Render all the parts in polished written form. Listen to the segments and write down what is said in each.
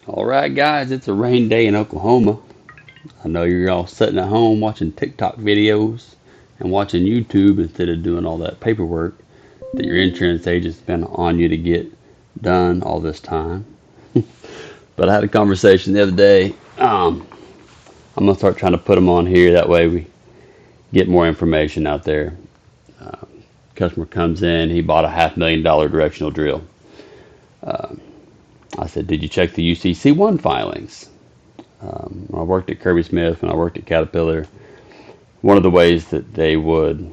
All right, guys, it's a rain day in Oklahoma. I know you're all sitting at home watching TikTok videos and watching YouTube instead of doing all that paperwork that your insurance agent's been on you to get done all this time. But I had a conversation the other day. I'm going to start trying to put them on here. That way we get more information out there. Customer comes in, he bought a $500,000 directional drill. I said, did you check the UCC1 filings? When I worked at Kirby Smith, when I worked at Caterpillar, one of the ways that they would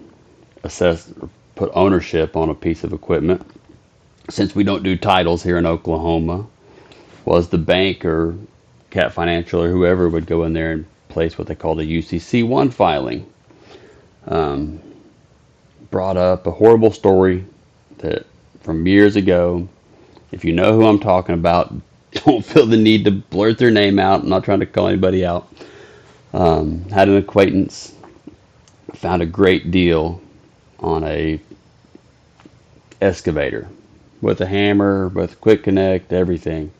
assess or put ownership on a piece of equipment, since we don't do titles here in Oklahoma, was the bank or Cat Financial or whoever would go in there and place what they called a UCC1 filing. Brought up a horrible story that from years ago. If you know who I'm talking about, don't feel the need to blurt their name out. I'm not trying to call anybody out. Had an acquaintance, found a great deal on a excavator with a hammer, with quick connect, everything.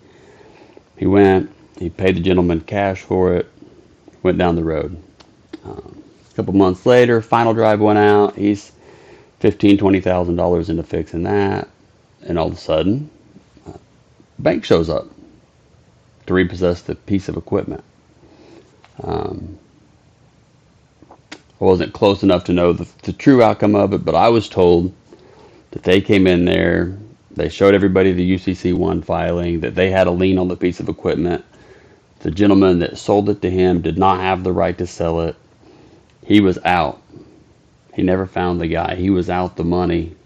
He went, he paid the gentleman cash for it, went down the road. A couple months later, final drive went out. He's $15,000-$20,000 into fixing that, and all of a sudden, bank shows up to repossess the piece of equipment. I wasn't close enough to know the true outcome of it, but I was told that they came in there, they showed everybody the UCC1 filing, that they had a lien on the piece of equipment. The gentleman that sold it to him did not have the right to sell it. He was out. He never found the guy. He was out the money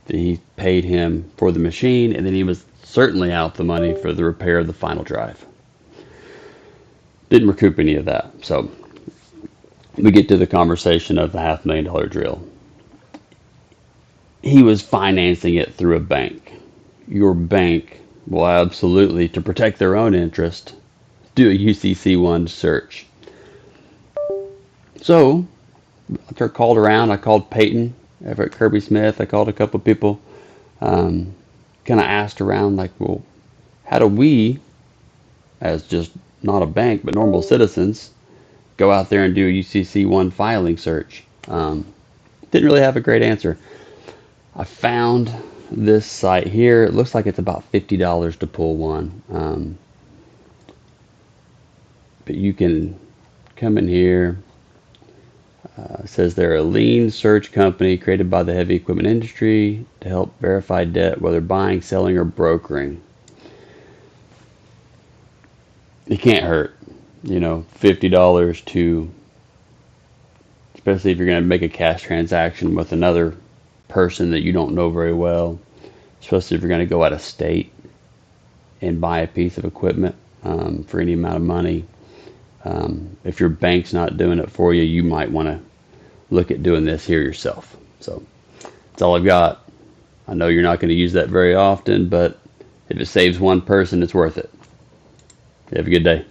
that he paid him for the machine, and then he was certainly out the money for the repair of the final drive. Didn't recoup any of that. So we get to the conversation of the $500,000 drill. He was financing it through a bank. Your bank will absolutely, to protect their own interest, do a UCC1 search. So I called around. I called Peyton over at Kirby Smith. I called a couple of people. Kind of asked around, like, well, how do we, as just not a bank but normal citizens, go out there and do a UCC1 filing search? Didn't really have a great answer. I found this site here. It looks like it's about $50 to pull one. But you can come in here. It says they're a lien search company created by the heavy equipment industry to help verify debt, whether buying, selling, or brokering. It can't hurt, $50 to, especially if you're going to make a cash transaction with another person that you don't know very well, especially if you're going to go out of state and buy a piece of equipment for any amount of money. If your bank's not doing it for you, you might want to look at doing this here yourself. So that's all I've got. I know you're not going to use that very often, but if it saves one person, it's worth it. Have a good day.